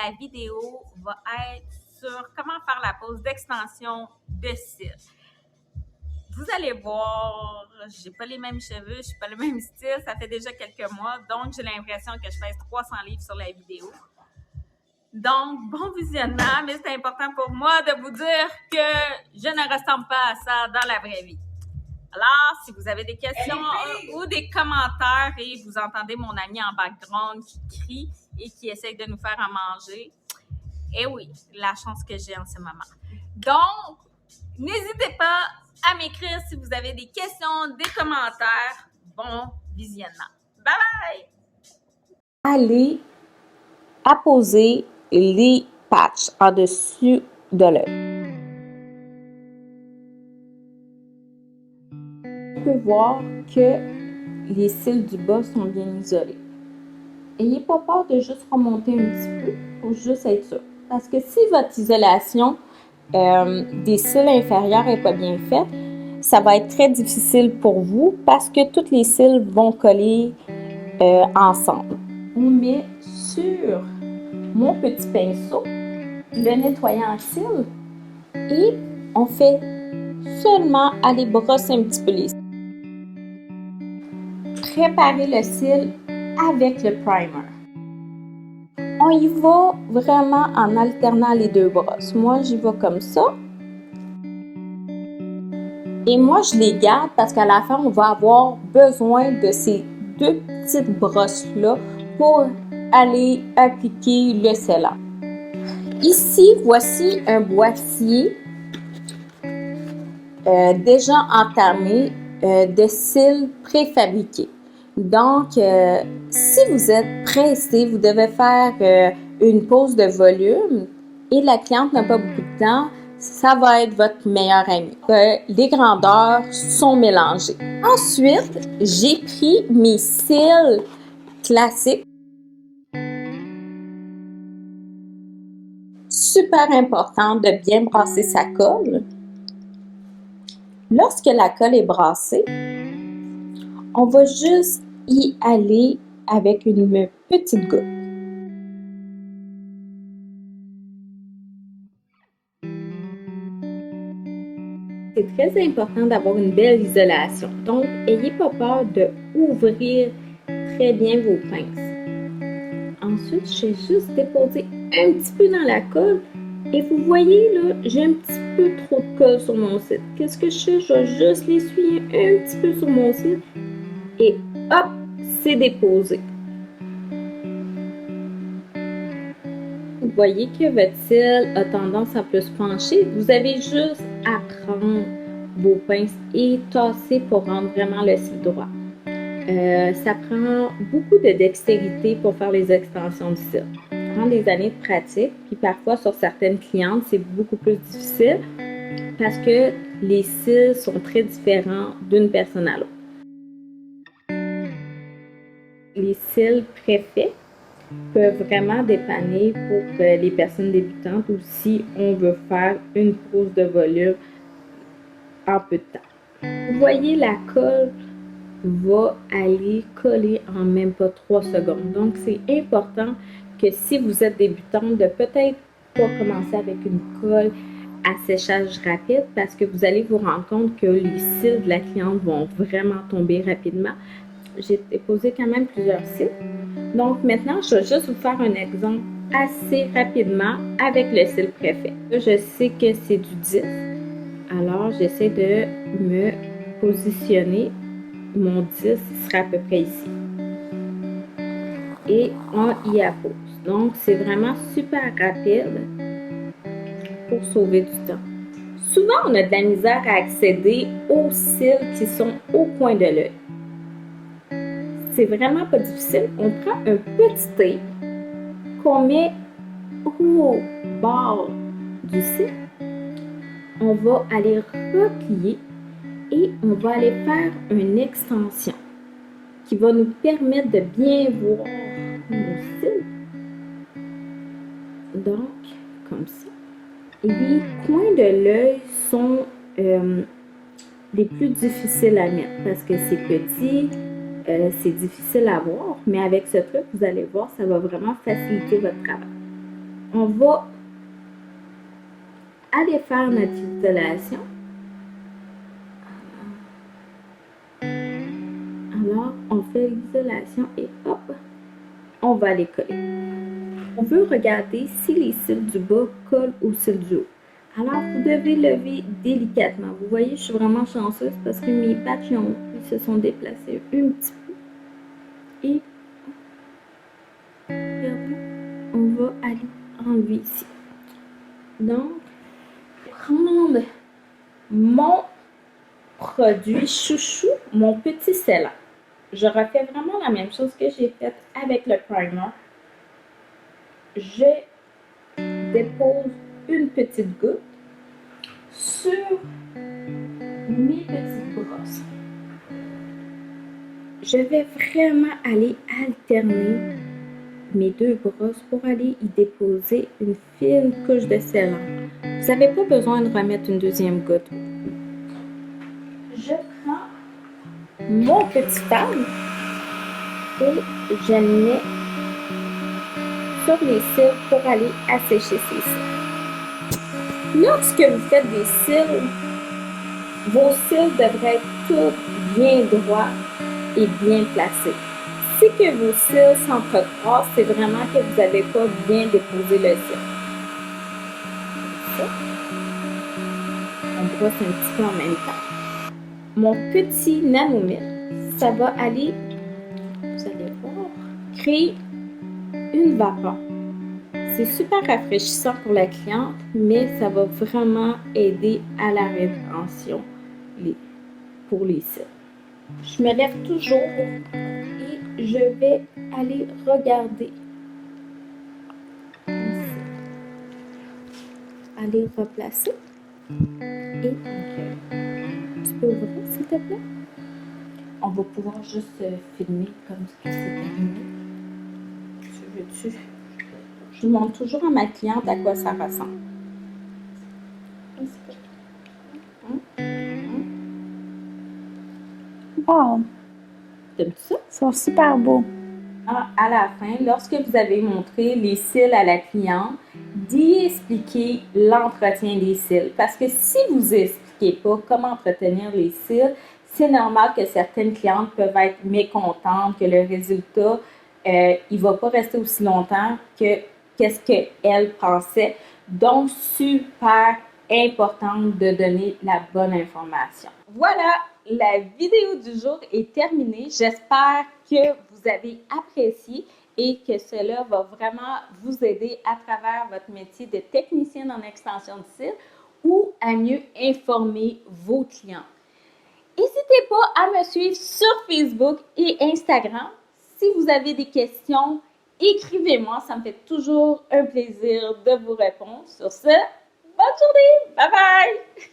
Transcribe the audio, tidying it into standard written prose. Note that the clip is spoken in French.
la vidéo va être sur comment faire la pose d'extension de cils. Vous allez voir, j'ai pas les mêmes cheveux, je suis pas le même style, ça fait déjà quelques mois, donc j'ai l'impression que je pèse 300 livres sur la vidéo. Donc, bon visionnement, mais c'est important pour moi de vous dire que je ne ressemble pas à ça dans la vraie vie. Alors, si vous avez des questions ou des commentaires et vous entendez mon ami en background qui crie et qui essaye de nous faire à manger, eh oui, la chance que j'ai en ce moment. Donc, n'hésitez pas à m'écrire si vous avez des questions, des commentaires. Bon visionnement. Bye bye! Allez apposer les patchs en dessus de l'œil. On peut voir que les cils du bas sont bien isolés. N'ayez pas peur de juste remonter un petit peu pour juste être sûr. Parce que si votre isolation des cils inférieurs n'est pas bien faite, ça va être très difficile pour vous parce que tous les cils vont coller ensemble. On met sur mon petit pinceau le nettoyant cils et on fait seulement aller brosser un petit peu les cils. Préparer le cil avec le primer. On y va vraiment en alternant les deux brosses. Moi, j'y vais comme ça. Et moi, je les garde parce qu'à la fin, on va avoir besoin de ces deux petites brosses-là pour aller appliquer le scellant. Ici, voici un boîtier déjà entamé de cils préfabriqués. Donc, si vous êtes pressé, vous devez faire une pause de volume et la cliente n'a pas beaucoup de temps, ça va être votre meilleur ami. Les grandeurs sont mélangées. Ensuite, j'ai pris mes cils classiques. Super important de bien brasser sa colle. Lorsque la colle est brassée, on va juste y aller avec une petite goutte. C'est très important d'avoir une belle isolation. Donc, n'ayez pas peur d'ouvrir très bien vos pinces. Ensuite, je vais juste déposer un petit peu dans la colle. Et vous voyez, là, j'ai un petit peu trop de colle sur mon cil. Qu'est-ce que je fais? Je vais juste l'essuyer un petit peu sur mon cil. Et hop, c'est déposé. Vous voyez que votre cil a tendance à plus pencher. Vous avez juste à prendre vos pinces et tasser pour rendre vraiment le cil droit. Ça prend beaucoup de dextérité pour faire les extensions du cil. Ça prend des années de pratique, puis parfois sur certaines clientes, c'est beaucoup plus difficile parce que les cils sont très différents d'une personne à l'autre. Les cils préfaits peuvent vraiment dépanner pour les personnes débutantes ou si on veut faire une pose de volume en peu de temps. Vous voyez, la colle va aller coller en même pas 3 secondes. Donc, c'est important que si vous êtes débutante, de peut-être pas commencer avec une colle à séchage rapide parce que vous allez vous rendre compte que les cils de la cliente vont vraiment tomber rapidement. J'ai déposé quand même plusieurs cils. Donc, maintenant, je vais juste vous faire un exemple assez rapidement avec le cil préfet. Je sais que c'est du 10. Alors, j'essaie de me positionner. Mon 10 sera à peu près ici. Et on y appose. Donc, c'est vraiment super rapide pour sauver du temps. Souvent, on a de la misère à accéder aux cils qui sont au coin de l'œil. C'est vraiment pas difficile. On prend un petit tape qu'on met au bord du cil. On va aller replier et on va aller faire une extension qui va nous permettre de bien voir nos cils. Donc, comme ça. Les coins de l'œil sont les plus difficiles à mettre parce que c'est petit, c'est difficile à voir, mais avec ce truc, vous allez voir, ça va vraiment faciliter votre travail. on va aller faire notre isolation. Alors, on fait l'isolation et hop, on va les coller. On veut regarder si les cils du bas collent aux cils du haut. Alors, vous devez lever délicatement. Vous voyez, je suis vraiment chanceuse parce que mes patchs ils se sont déplacés un petit peu. Et regardez, on va aller enlever ici. Donc, prendre mon produit chouchou, mon petit scellant. Je refais vraiment la même chose que j'ai faite avec le primer. Je dépose une petite goutte sur mes petites brosses. Je vais vraiment aller alterner mes deux brosses pour aller y déposer une fine couche de scellant. Vous n'avez pas besoin de remettre une deuxième goutte. Je prends mon petit fan et je le mets sur les cils pour aller assécher ces cils. Lorsque vous faites des cils, vos cils devraient être tous bien droits et bien placés. Si que vos cils s'entrecroisent, c'est vraiment que vous n'avez pas bien déposé le cil. Ça. On brosse un petit peu en même temps. Mon petit nanomètre, ça va aller, vous allez voir, créer une vapeur. C'est super rafraîchissant pour la cliente, mais ça va vraiment aider à la rétention pour les cils. Je me lève toujours et je vais aller regarder. Ici. Aller replacer. Et tu peux ouvrir, s'il te plaît? On va pouvoir juste filmer comme si c'est terminé. Tu veux-tu? Je montre toujours à ma cliente à quoi ça ressemble. Wow! T'aimes-tu ça? Ils sont super beaux. À la fin, lorsque vous avez montré les cils à la cliente, d'y expliquer l'entretien des cils. Parce que si vous n'expliquez pas comment entretenir les cils, c'est normal que certaines clientes peuvent être mécontentes, que le résultat, il ne va pas rester aussi longtemps que qu'est-ce qu'elle pensait. Donc, super important de donner la bonne information. Voilà, la vidéo du jour est terminée. J'espère que vous avez apprécié et que cela va vraiment vous aider à travers votre métier de technicienne en extension de cils ou à mieux informer vos clients. N'hésitez pas à me suivre sur Facebook et Instagram. Si vous avez des questions, écrivez-moi. Ça me fait toujours un plaisir de vous répondre. Sur ce, bonne journée! Bye bye!